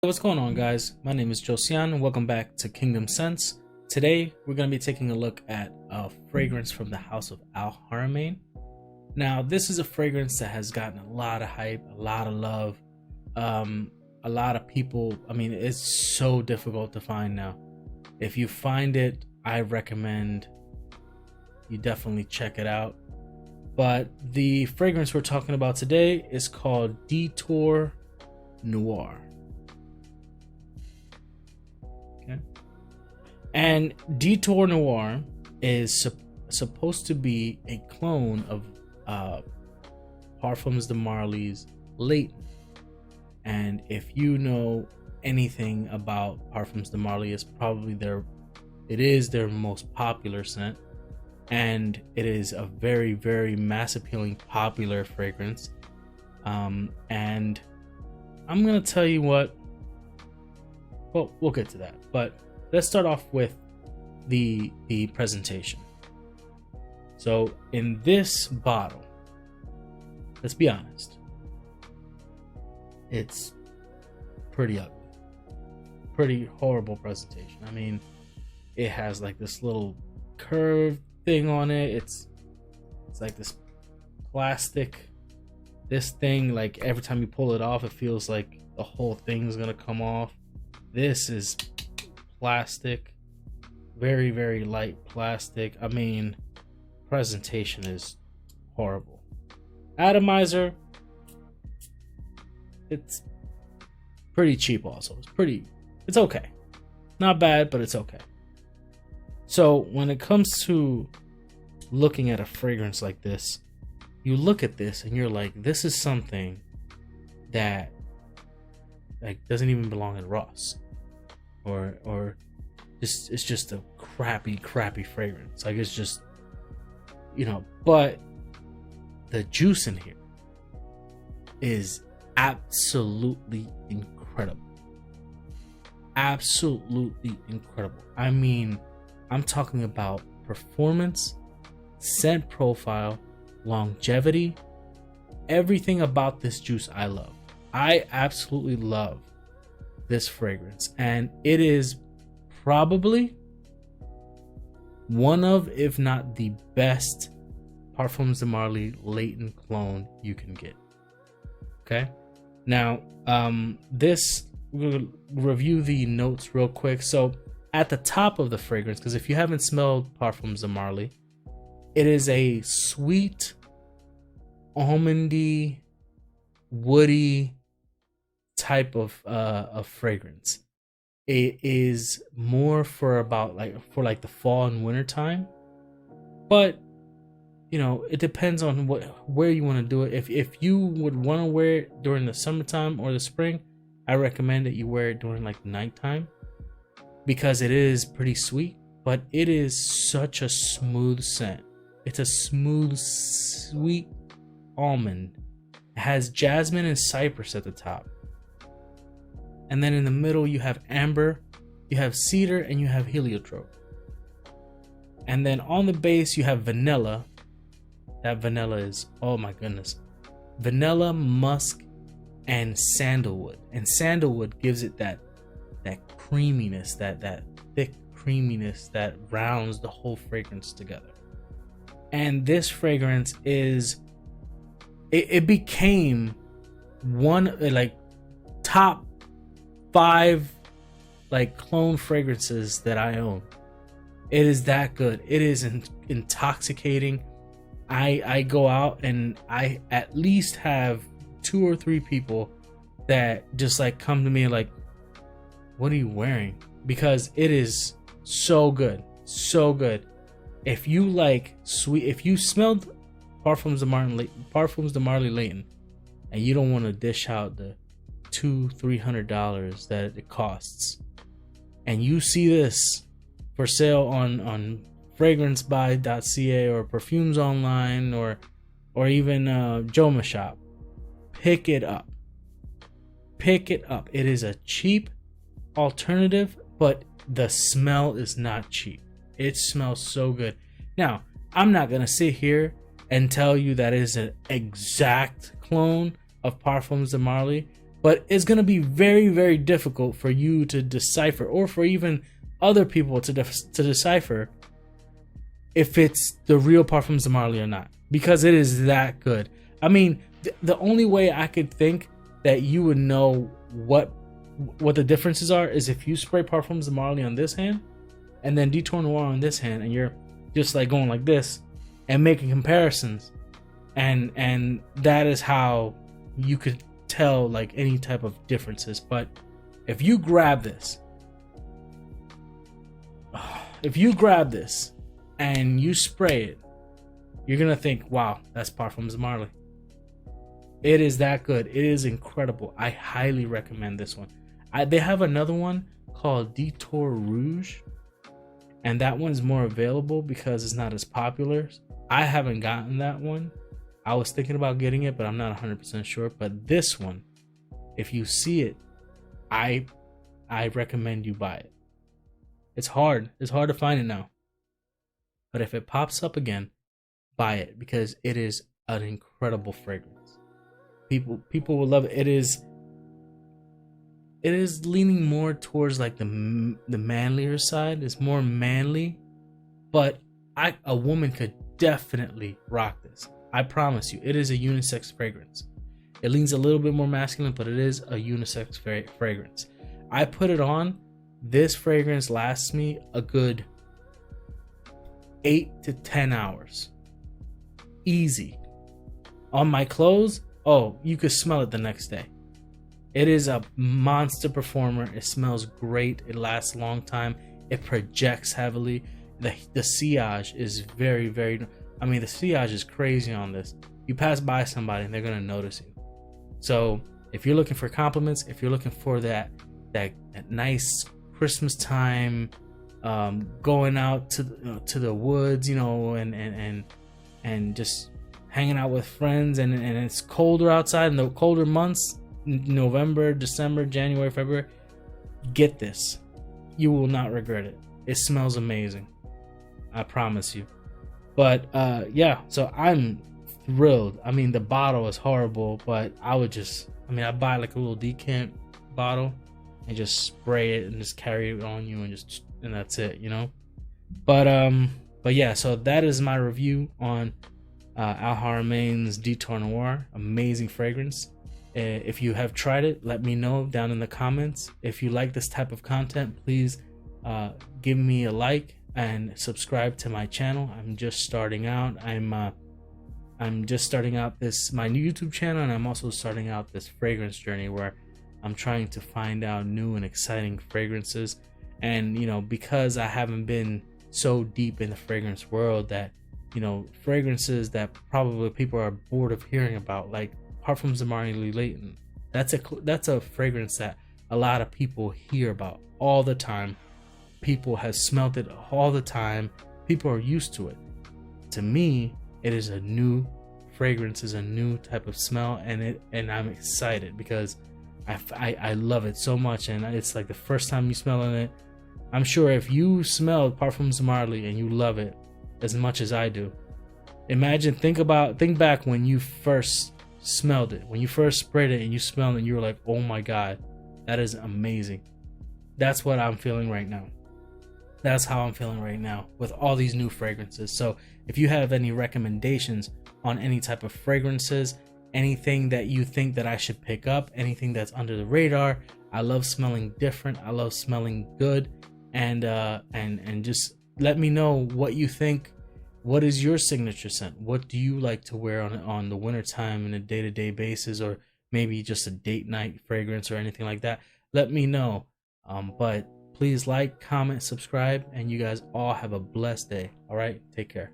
What's going on, guys? My name is Josian and welcome back to Kingdom Sense. Today we're going to be taking a look at a fragrance from the house of Haramain. Now this is a fragrance that has gotten a lot of hype, a lot of love, a lot of people. I mean, it's so difficult to find now. If you find it, I recommend you definitely check it out. But the fragrance we're talking about today is called Detour Noir. Okay. And Detour Noir is supposed to be a clone of Parfums de Marly's Layton. And if you know anything about Parfums de Marly, it's probably their most popular scent. And it is a very, very mass appealing, popular fragrance. And I'm gonna tell you what. Well, we'll get to that. But let's start off with the presentation. So in this bottle, let's be honest, it's pretty ugly, pretty horrible presentation. I mean, it has like this little curved thing on it. It's like this plastic, this thing, like every time you pull it off, it feels like the whole thing's gonna come off. This is plastic, very, very light plastic. I mean, presentation is horrible. Atomizer, it's pretty cheap also. It's okay. Not bad, but it's okay. So when it comes to looking at a fragrance like this, you look at this and you're like, this is something that like doesn't even belong in Ross, or just, it's just a crappy fragrance. Like, it's just, you know. But the juice in here is absolutely incredible. Absolutely incredible. I mean, I'm talking about performance, scent profile, longevity, everything about this juice I love. I absolutely love this fragrance, and it is probably one of, if not the best, Parfums de Marly Layton clone you can get. Okay, now we'll review the notes real quick. So at the top of the fragrance, because if you haven't smelled Parfums de Marly, it is a sweet, almondy, woody type of fragrance. It is more for the fall and winter time, but you know, it depends on where you want to do it. If you would want to wear it during the summertime or the spring, I recommend that you wear it during like nighttime, because it is pretty sweet, but it is such a smooth scent. It's a smooth, sweet almond. It has jasmine and cypress at the top. And then in the middle, you have amber, you have cedar, and you have heliotrope. And then on the base, you have vanilla. That vanilla is, oh my goodness. Vanilla, musk, and sandalwood. And sandalwood gives it that creaminess, that thick creaminess that rounds the whole fragrance together. And this fragrance is, it became one, like, top 5 like clone fragrances that I own. It is that good. It is intoxicating. I go out and I at least have 2 or 3 people that just like come to me like, what are you wearing? Because it is so good, so good. If you like sweet, if you smelled Parfums de Marly Layton and you don't want to dish out the $200-$300 that it costs, and you see this for sale on Fragrancebuy.ca or Perfumes Online or even Joma Shop, pick it up. Pick it up. It is a cheap alternative, but the smell is not cheap. It smells so good. Now, I'm not gonna sit here and tell you that it is an exact clone of Parfums de Marly, but it's going to be very, very difficult for you to decipher, or for even other people to decipher if it's the real Parfums de Marly or not, because it is that good. I mean, the only way I could think that you would know what the differences are is if you spray Parfums de Marly on this hand and then Detour Noir on this hand, and you're just like going like this and making comparisons, and that is how you could tell like any type of differences. But if you grab this and you spray it, you're gonna think, wow, that's Parfums de Marly. It is that good. It is incredible. I highly recommend this one. They have another one called Detour Rouge, and that one's more available because it's not as popular. I haven't gotten that one. I was thinking about getting it, but I'm not 100% sure. But this one, if you see it, I recommend you buy it. It's hard to find it now, but if it pops up again, buy it, because it is an incredible fragrance. People will love it. It is leaning more towards like the manlier side. It's more manly, but a woman could definitely rock this. I promise you, it is a unisex fragrance. It leans a little bit more masculine, but it is a unisex fragrance. I put it on. This fragrance lasts me a good 8 to 10 hours. Easy. On my clothes, oh, you could smell it the next day. It is a monster performer. It smells great. It lasts a long time. It projects heavily. The sillage is very, very... I mean, the sillage is crazy on this. You pass by somebody and they're going to notice you. So if you're looking for compliments, if you're looking for that nice Christmas time, going out to the woods, and just hanging out with friends, and it's colder outside in the colder months, November, December, January, February, get this. You will not regret it. It smells amazing. I promise you. But yeah, so I'm thrilled. I mean, the bottle is horrible, but I buy like a little decant bottle and just spray it and just carry it on you, and that's it, But yeah, so that is my review on Haramain's Detour Noir. Amazing fragrance. If you have tried it, let me know down in the comments. If you like this type of content, please give me a like and subscribe to my channel. I'm just starting out. I'm just starting out my new YouTube channel, and I'm also starting out this fragrance journey where I'm trying to find out new and exciting fragrances. And because I haven't been so deep in the fragrance world, that fragrances that probably people are bored of hearing about, like Parfums de Marly Layton. That's a fragrance that a lot of people hear about all the time. People have smelt it all the time. People are used to it. To me, it is a new fragrance, is a new type of smell, and I'm excited because I love it so much, and it's like the first time you smelling it. I'm sure if you smell Parfums de Marly and you love it as much as I do, think back when you first smelled it, when you first sprayed it and you smelled it and you were like, oh my god, that is amazing. That's what I'm feeling right now. That's how I'm feeling right now with all these new fragrances. So if you have any recommendations on any type of fragrances, anything that you think that I should pick up, anything that's under the radar, I love smelling different. I love smelling good, and just let me know what you think. What is your signature scent? What do you like to wear on the wintertime in a day-to-day basis, or maybe just a date night fragrance or anything like that? Let me know. But please like, comment, subscribe, and you guys all have a blessed day. All right, take care.